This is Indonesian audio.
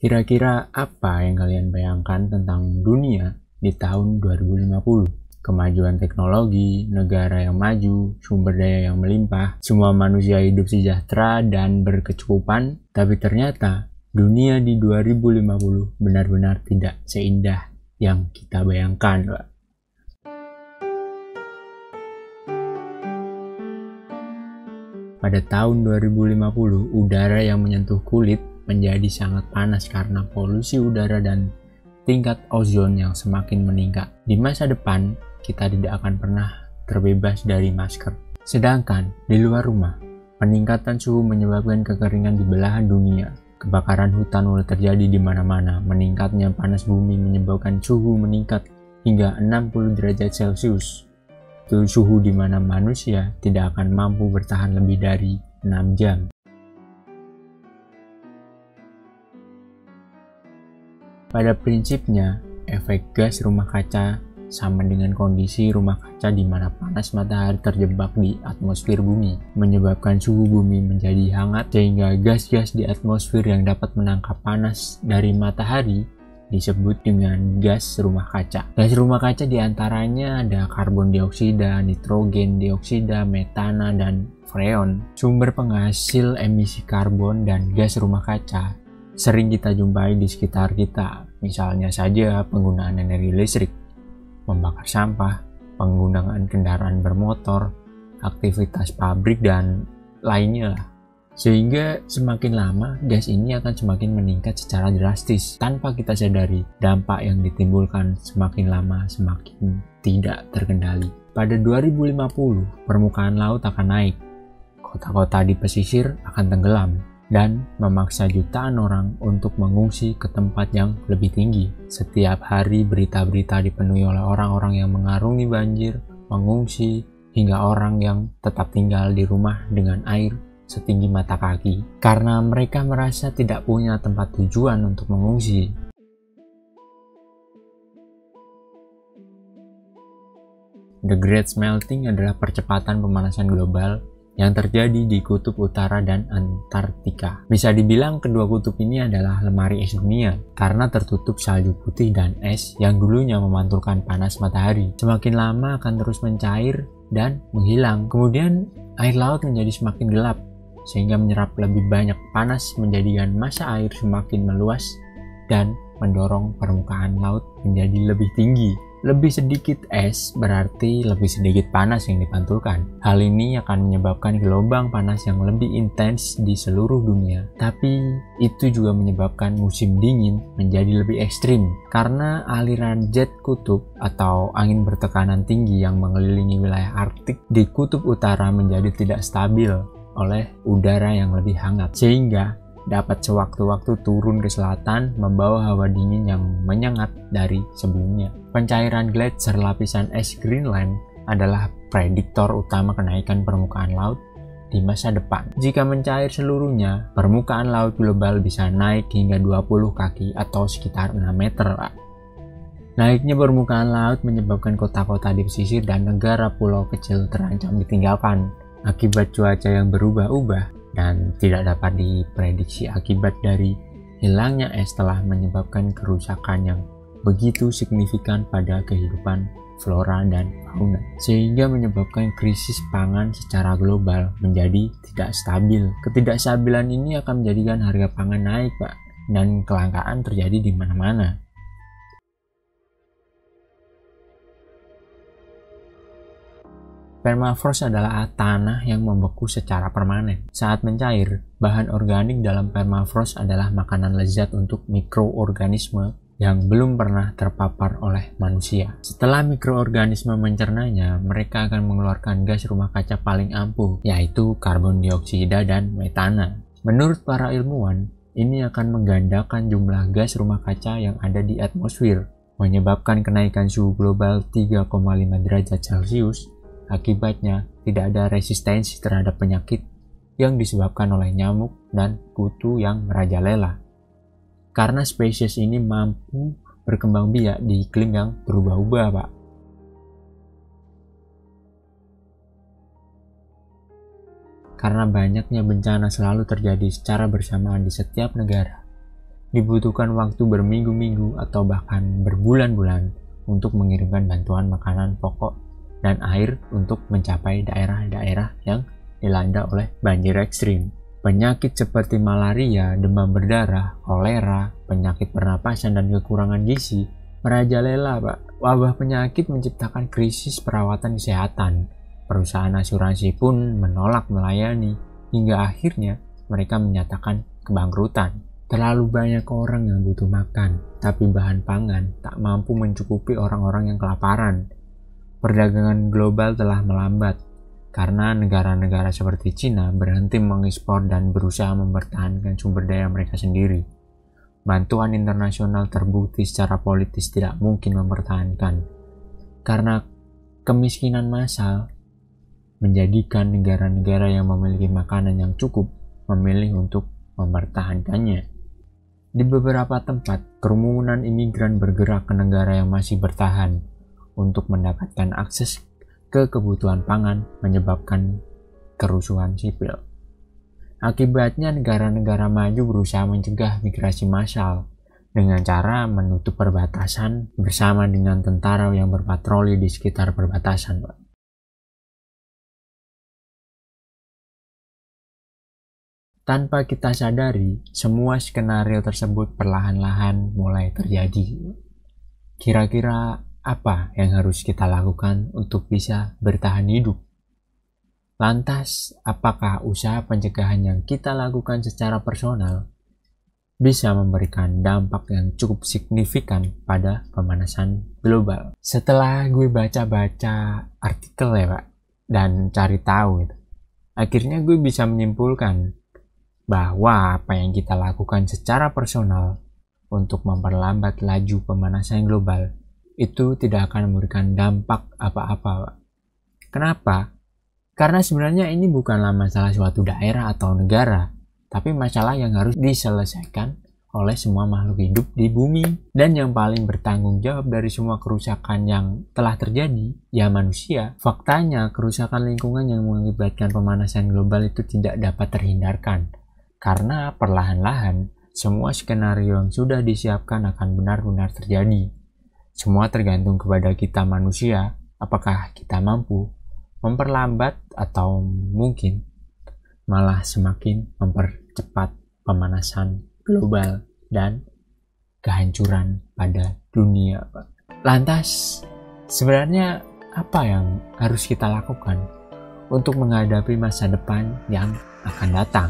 Kira-kira apa yang kalian bayangkan tentang dunia di tahun 2050? Kemajuan teknologi, negara yang maju, sumber daya yang melimpah, semua manusia hidup sejahtera dan berkecukupan, tapi ternyata dunia di 2050 benar-benar tidak seindah yang kita bayangkan, Pak. Pada tahun 2050, udara yang menyentuh kulit menjadi sangat panas karena polusi udara dan tingkat ozon yang semakin meningkat. Di masa depan, kita tidak akan pernah terbebas dari masker. Sedangkan di luar rumah, peningkatan suhu menyebabkan kekeringan di belahan dunia. Kebakaran hutan mulai terjadi di mana-mana. Meningkatnya panas bumi menyebabkan suhu meningkat hingga 60 derajat Celcius. Itu suhu di mana manusia tidak akan mampu bertahan lebih dari 6 jam. Pada prinsipnya, efek gas rumah kaca sama dengan kondisi rumah kaca di mana panas matahari terjebak di atmosfer bumi, menyebabkan suhu bumi menjadi hangat sehingga gas-gas di atmosfer yang dapat menangkap panas dari matahari disebut dengan gas rumah kaca. Gas rumah kaca diantaranya ada karbon dioksida, nitrogen dioksida, metana, dan freon. Sumber penghasil emisi karbon dan gas rumah kaca sering kita jumpai di sekitar kita, misalnya saja penggunaan energi listrik, membakar sampah, penggunaan kendaraan bermotor, aktivitas pabrik, dan lainnya lah. Sehingga semakin lama gas ini akan semakin meningkat secara drastis. Tanpa kita sadari, dampak yang ditimbulkan semakin lama semakin tidak terkendali. Pada 2050, permukaan laut akan naik, kota-kota di pesisir akan tenggelam, dan memaksa jutaan orang untuk mengungsi ke tempat yang lebih tinggi. Setiap hari berita-berita dipenuhi oleh orang-orang yang mengarungi banjir, mengungsi, hingga orang yang tetap tinggal di rumah dengan air setinggi mata kaki, karena mereka merasa tidak punya tempat tujuan untuk mengungsi. The Great Melting adalah percepatan pemanasan global yang terjadi di kutub utara dan Antartika. Bisa dibilang kedua kutub ini adalah lemari es dunia karena tertutup salju putih dan es yang dulunya memantulkan panas matahari. Semakin lama akan terus mencair dan menghilang. Kemudian air laut menjadi semakin gelap sehingga menyerap lebih banyak panas, menjadikan massa air semakin meluas dan mendorong permukaan laut menjadi lebih tinggi. Lebih sedikit es berarti lebih sedikit panas yang dipantulkan. Hal ini akan menyebabkan gelombang panas yang lebih intens di seluruh dunia. Tapi itu juga menyebabkan musim dingin menjadi lebih ekstrim karena aliran jet kutub atau angin bertekanan tinggi yang mengelilingi wilayah Arktik di kutub utara menjadi tidak stabil oleh udara yang lebih hangat, sehingga dapat sewaktu-waktu turun ke selatan membawa hawa dingin yang menyengat dari sebelumnya. Pencairan gletser lapisan es Greenland adalah prediktor utama kenaikan permukaan laut di masa depan. Jika mencair seluruhnya, permukaan laut global bisa naik hingga 20 kaki atau sekitar 6 meter. Naiknya permukaan laut menyebabkan kota-kota di pesisir dan negara pulau kecil terancam ditinggalkan akibat cuaca yang berubah-ubah dan tidak dapat diprediksi. Akibat dari hilangnya es telah menyebabkan kerusakan yang begitu signifikan pada kehidupan flora dan fauna, sehingga menyebabkan krisis pangan secara global menjadi tidak stabil. Ketidakstabilan ini akan menjadikan harga pangan naik, Pak, dan kelangkaan terjadi di mana-mana. Permafrost adalah tanah yang membeku secara permanen. Saat mencair, bahan organik dalam permafrost adalah makanan lezat untuk mikroorganisme yang belum pernah terpapar oleh manusia. Setelah mikroorganisme mencernanya, mereka akan mengeluarkan gas rumah kaca paling ampuh, yaitu karbon dioksida dan metana. Menurut para ilmuwan, ini akan menggandakan jumlah gas rumah kaca yang ada di atmosfer, menyebabkan kenaikan suhu global 3,5 derajat Celcius. Akibatnya, tidak ada resistensi terhadap penyakit yang disebabkan oleh nyamuk dan kutu yang merajalela. Karena spesies ini mampu berkembang biak di iklim yang berubah-ubah, Pak. Karena banyaknya bencana selalu terjadi secara bersamaan di setiap negara, dibutuhkan waktu berminggu-minggu atau bahkan berbulan-bulan untuk mengirimkan bantuan makanan pokok dan air untuk mencapai daerah-daerah yang dilanda oleh banjir ekstrim. Penyakit seperti malaria, demam berdarah, kolera, penyakit pernapasan, dan kekurangan gizi merajalela, Pak. Wabah penyakit menciptakan krisis perawatan kesehatan. Perusahaan asuransi pun menolak melayani, hingga akhirnya mereka menyatakan kebangkrutan. Terlalu banyak orang yang butuh makan, tapi bahan pangan tak mampu mencukupi orang-orang yang kelaparan. Perdagangan global telah melambat, karena negara-negara seperti Cina berhenti mengekspor dan berusaha mempertahankan sumber daya mereka sendiri. Bantuan internasional terbukti secara politis tidak mungkin mempertahankan, karena kemiskinan massal menjadikan negara-negara yang memiliki makanan yang cukup memilih untuk mempertahankannya. Di beberapa tempat, kerumunan imigran bergerak ke negara yang masih bertahan untuk mendapatkan akses ke kebutuhan pangan, menyebabkan kerusuhan sipil. Akibatnya, negara-negara maju berusaha mencegah migrasi massal dengan cara menutup perbatasan bersama dengan tentara yang berpatroli di sekitar perbatasan, Pak. Tanpa kita sadari, semua skenario tersebut perlahan-lahan mulai terjadi. Kira-kira apa yang harus kita lakukan untuk bisa bertahan hidup? Lantas, apakah usaha pencegahan yang kita lakukan secara personal bisa memberikan dampak yang cukup signifikan pada pemanasan global? Setelah gue baca-baca artikel ya, Pak, dan cari tahu itu, akhirnya gue bisa menyimpulkan bahwa apa yang kita lakukan secara personal untuk memperlambat laju pemanasan global itu tidak akan memberikan dampak apa-apa, Pak. Kenapa? Karena sebenarnya ini bukanlah masalah suatu daerah atau negara, tapi masalah yang harus diselesaikan oleh semua makhluk hidup di bumi. Dan yang paling bertanggung jawab dari semua kerusakan yang telah terjadi, ya manusia. Faktanya, kerusakan lingkungan yang mengakibatkan pemanasan global itu tidak dapat terhindarkan. Karena perlahan-lahan, semua skenario yang sudah disiapkan akan benar-benar terjadi. Semua tergantung kepada kita manusia, apakah kita mampu memperlambat atau mungkin malah semakin mempercepat pemanasan global dan kehancuran pada dunia. Lantas, sebenarnya apa yang harus kita lakukan untuk menghadapi masa depan yang akan datang?